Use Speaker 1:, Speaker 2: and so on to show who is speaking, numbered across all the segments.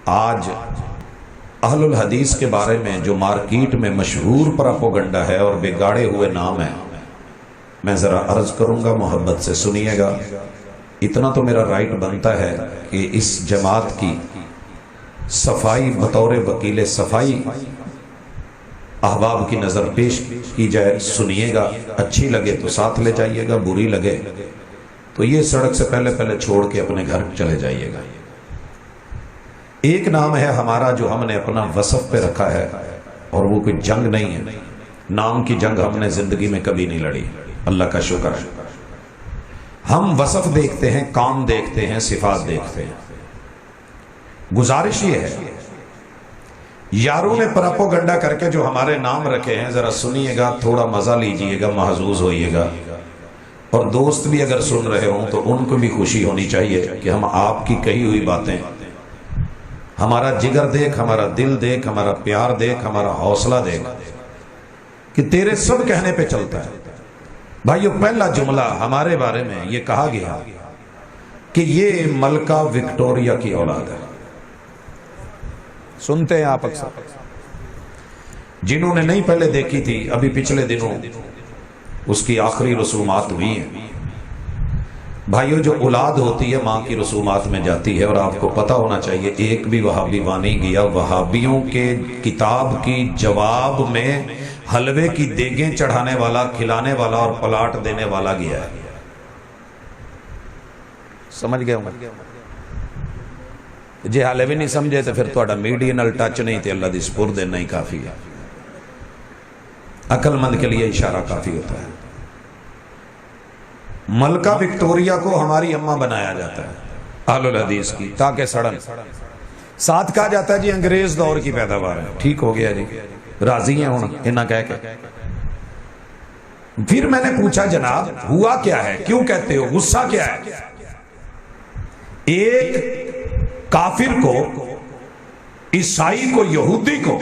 Speaker 1: آج اہل الحدیث کے بارے میں جو مارکیٹ میں مشہور پراپوگنڈا ہے اور بگاڑے ہوئے نام ہے، میں ذرا عرض کروں گا، محبت سے سنیے گا۔ اتنا تو میرا رائٹ بنتا ہے کہ اس جماعت کی صفائی بطور وکیل صفائی احباب کی نظر پیش کی جائے۔ سنیے گا، اچھی لگے تو ساتھ لے جائیے گا، بری لگے تو یہ سڑک سے پہلے چھوڑ کے اپنے گھر چلے جائیے گا۔ ایک نام ہے ہمارا جو ہم نے اپنا وصف پہ رکھا ہے، اور وہ کوئی جنگ نہیں ہے، نام کی جنگ ہم نے زندگی میں کبھی نہیں لڑی، اللہ کا شکر ہے۔ ہم وصف دیکھتے ہیں، کام دیکھتے ہیں، صفات دیکھتے ہیں۔ گزارش یہ ہے، یاروں نے پراپوگنڈا کر کے جو ہمارے نام رکھے ہیں، ذرا سنیے گا، تھوڑا مزہ لیجئے گا، محظوظ ہوئیے گا، اور دوست بھی اگر سن رہے ہوں تو ان کو بھی خوشی ہونی چاہیے کہ ہم آپ کی کہی ہوئی باتیں، ہمارا جگر دیکھ، ہمارا دل دیکھ، ہمارا پیار دیکھ، ہمارا حوصلہ دیکھ کہ تیرے سب کہنے پہ چلتا ہے۔ بھائیو، پہلا جملہ ہمارے بارے میں یہ کہا گیا کہ یہ ملکہ وکٹوریہ کی اولاد ہے۔ سنتے ہیں آپ اکثر، جنہوں نے نہیں پہلے دیکھی تھی، ابھی پچھلے دنوں اس کی آخری رسومات ہوئی ہیں۔ بھائیو، جو اولاد ہوتی ہے ماں کی رسومات میں جاتی ہے، اور آپ کو پتا ہونا چاہیے ایک بھی وہابی وہاں نہیں گیا۔ وہابیوں کے کتاب کی جواب میں حلوے کی دیگیں چڑھانے والا، کھلانے والا اور پلاٹ دینے والا گیا ہے۔ سمجھ گئے ہوں جی؟ حلوے نہیں سمجھے تو پھر تھوڑا میڈینل ٹچ نہیں تے اللہ دی سپرد نہیں کافی ہے۔ عقل مند کے لیے اشارہ کافی ہوتا ہے۔ ملکہ وکٹوریہ کو ہماری اماں بنایا جاتا ہے اہل الحدیث کی، تاکہ سڑن ساتھ کہا جاتا ہے جی انگریز دور کی پیداوار ہے۔ ٹھیک ہو گیا جی، راضی ہیں ہوں انہاں کہہ کے۔ پھر میں نے پوچھا جناب ہوا کیا ہے، کیوں کہتے ہو، غصہ کیا ہے؟ ایک کافر کو، عیسائی کو، یہودی کو،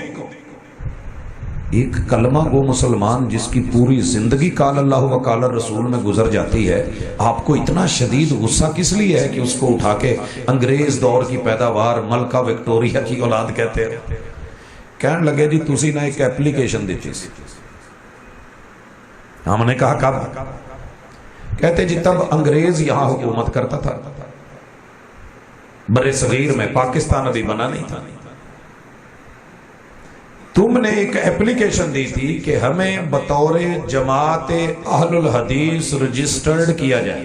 Speaker 1: ایک کلمہ گو مسلمان جس کی پوری زندگی قال اللہ و قال الرسول میں گزر جاتی ہے، آپ کو اتنا شدید غصہ کس لیے ہے کہ اس کو اٹھا کے انگریز دور کی پیداوار ملکہ وکٹوریہ کی اولاد کہتے ہیں؟ کہنے لگے جی تسی نہ ایک ایپلیکیشن دیتی سی۔ ہم نے کہا کب؟ کہتے جی تب انگریز یہاں حکومت کرتا تھا، برے صغیر میں، پاکستان ابھی بنا نہیں تھا۔ تم نے ایک ایپلیکیشن دی تھی کہ ہمیں بطور جماعت اہل الحدیث رجسٹرڈ کیا جائے،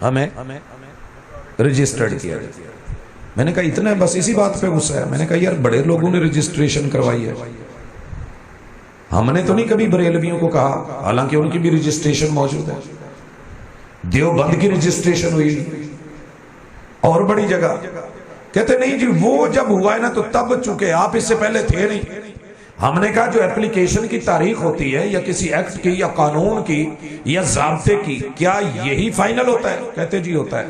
Speaker 1: ہمیں رجسٹرڈ کیا جائے۔ میں نے کہا اتنا بس اسی بات پہ غصہ ہے؟ میں نے کہا یار بڑے لوگوں نے رجسٹریشن کروائی ہے، ہم نے تو نہیں کبھی بریلویوں کو کہا، حالانکہ ان کی بھی رجسٹریشن موجود ہے۔ دیوبند کی رجسٹریشن ہوئی اور بڑی جگہ۔ کہتے نہیں جی وہ جب ہوا ہے نا تو تب، چونکہ آپ اس سے پہلے تھے نہیں۔ ہم نے کہا جو ایپلیکیشن کی تاریخ ہوتی ہے یا کسی ایکٹ کی یا قانون کی یا ضابطے کی، کیا یہی فائنل ہوتا ہے؟ کہتے جی ہوتا ہے۔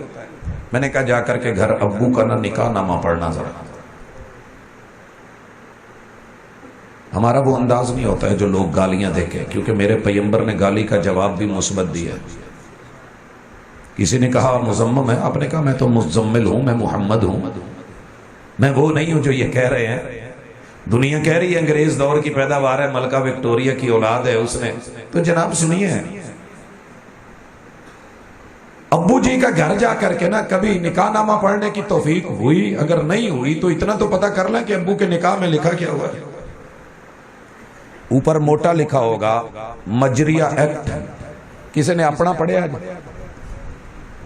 Speaker 1: میں نے کہا جا کر کے گھر ابو کا نہ نکاح نامہ پڑھنا ذرا۔ ہمارا وہ انداز نہیں ہوتا ہے جو لوگ گالیاں دیکھیں، کیونکہ میرے پیغمبر نے گالی کا جواب بھی مثبت دیا ہے۔ کسی نے کہا مزمم ہے، آپ نے کہا میں تو مزمل ہوں، میں محمد ہوں، میں وہ نہیں ہوں جو یہ کہہ رہے ہیں۔ دنیا کہہ رہی ہے انگریز دور کی پیداوار ہے، ملکہ وکٹوریہ کی اولاد ہے اس نے، تو جناب سنیے، ابو جی کا گھر جا کر کے نا کبھی نکاح نامہ پڑھنے کی توفیق ہوئی؟ اگر نہیں ہوئی تو اتنا تو پتہ کر لیں کہ ابو کے نکاح میں لکھا کیا ہوا ہے۔ اوپر موٹا لکھا ہوگا مجریہ ایکٹ۔ کسی نے اپنا پڑھیا جی؟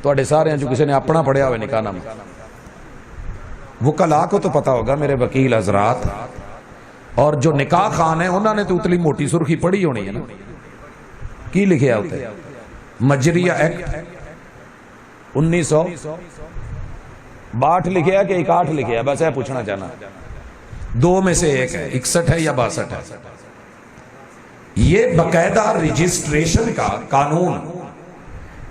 Speaker 1: تو سارے ہیں جو کسی نے اپنا پڑھیا ہوئے نکاح نامہ، وکلاء کو تو پتا ہوگا میرے وکیل حضرات، اور جو نکاح خان ہیں انہوں نے تو اتنی موٹی سرخی پڑھی ہونی ہے نا، کی لکھیا ہوتا ہے؟ مجریہ ایکٹ 1962 لکھیا کہ 61 لکھیا؟ بس ہے پوچھنا چاہنا، دو میں سے ایک ہے، 61 ہے یا 62 ہے۔ یہ باقاعدہ رجسٹریشن کا قانون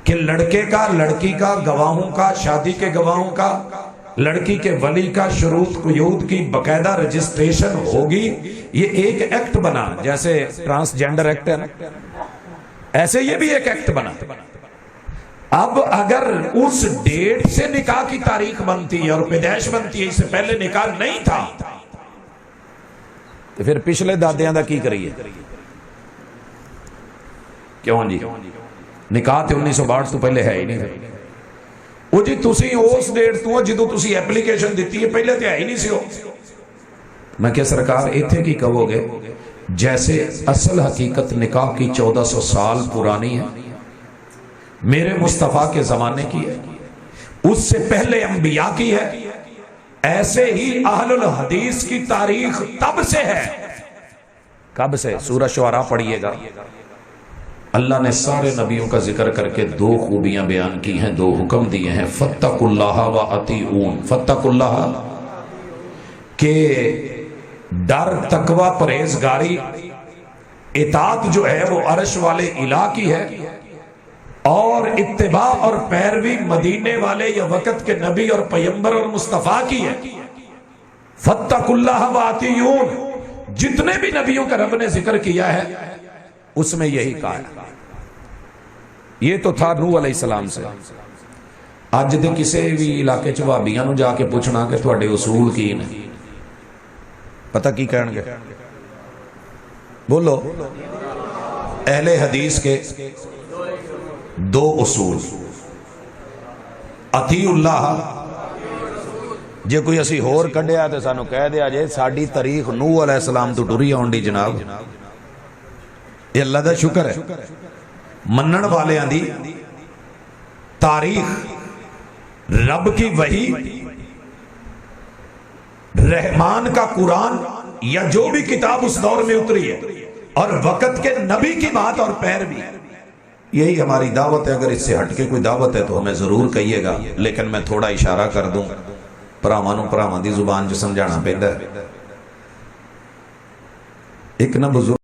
Speaker 1: کہ لڑکے کا، لڑکی کا، گواہوں کا، شادی کے گواہوں کا، لڑکی کے ولی کا، شروط قیود کی باقاعدہ رجسٹریشن ہوگی۔ یہ ایک ایکٹ بنا، جیسے ٹرانسجینڈر ایکٹ ہے نا، ایسے یہ بھی ایک ایکٹ بنا۔ اب اگر اس ڈیٹ سے نکاح کی تاریخ بنتی ہے اور پیدائش بنتی ہے، اس سے پہلے نکاح نہیں تھا، تو پھر پچھلے دادیاں دا کی کریے؟ کیوں جی؟ نکاح تے 1962 تو پہلے ہے ہی نہیں۔ وہ جی تسی اس ڈیٹ تو جدو تسی اپلیکیشن دیتی ہے، پہلے تے ہے ہی نہیں سی ہو۔ میں کہ سرکار ایتھے کی کہو گے جیسے اصل حقیقت نکاح کی 1400 سال پرانی ہے، میرے مصطفیٰ کے زمانے کی ہے، اس سے پہلے انبیاء کی ہے، ایسے ہی اہل الحدیث کی تاریخ تب سے ہے۔ کب سے؟ سورہ شعراء پڑھیے گا، اللہ نے سارے نبیوں کا ذکر کر کے دو خوبیاں بیان کی ہیں، دو حکم دیے ہیں، فاتقوا اللہ واطیعون۔ فاتقوا اللہ کہ ڈر، تقوی، پرہیزگاری، اطاعت جو ہے وہ عرش والے الہ کی ہے، اور اتباع اور پیروی مدینے والے یا وقت کے نبی اور پیغمبر اور مصطفیٰ کی ہے۔ فاتقوا اللہ واطیعون، جتنے بھی نبیوں کا رب نے ذکر کیا ہے اس میں یہی کہا ہے۔ یہ تو تھا نوح علیہ السلام سے۔ اج دے کسی بھی علاقے چ وہابیاں نو جا کے پوچھنا کہ تواڈے اصول کی نے، پتہ کی کہن گے؟ بولو، اہل حدیث کے دو اصول، اطیع اللہ، جے کوئی اسی ہور کڈیا تے سانو کہہ دیا جے ساڈی تاریخ نوح علیہ السلام تو ٹری آنڈی جناب، یہ اللہ دا شکر ہے۔ منن والیاں دی تاریخ، رب کی وحی، رحمان کا قرآن یا جو بھی کتاب اس دور میں اتری ہے، اور وقت کے نبی کی بات اور پیروی، یہی ہماری دعوت ہے۔ اگر اس سے ہٹ کے کوئی دعوت ہے تو ہمیں ضرور کہیے گا، لیکن میں تھوڑا اشارہ کر دوں، پراواں دی زبان جو سمجھانا پیندا ہے۔ ایک نہ بزرگ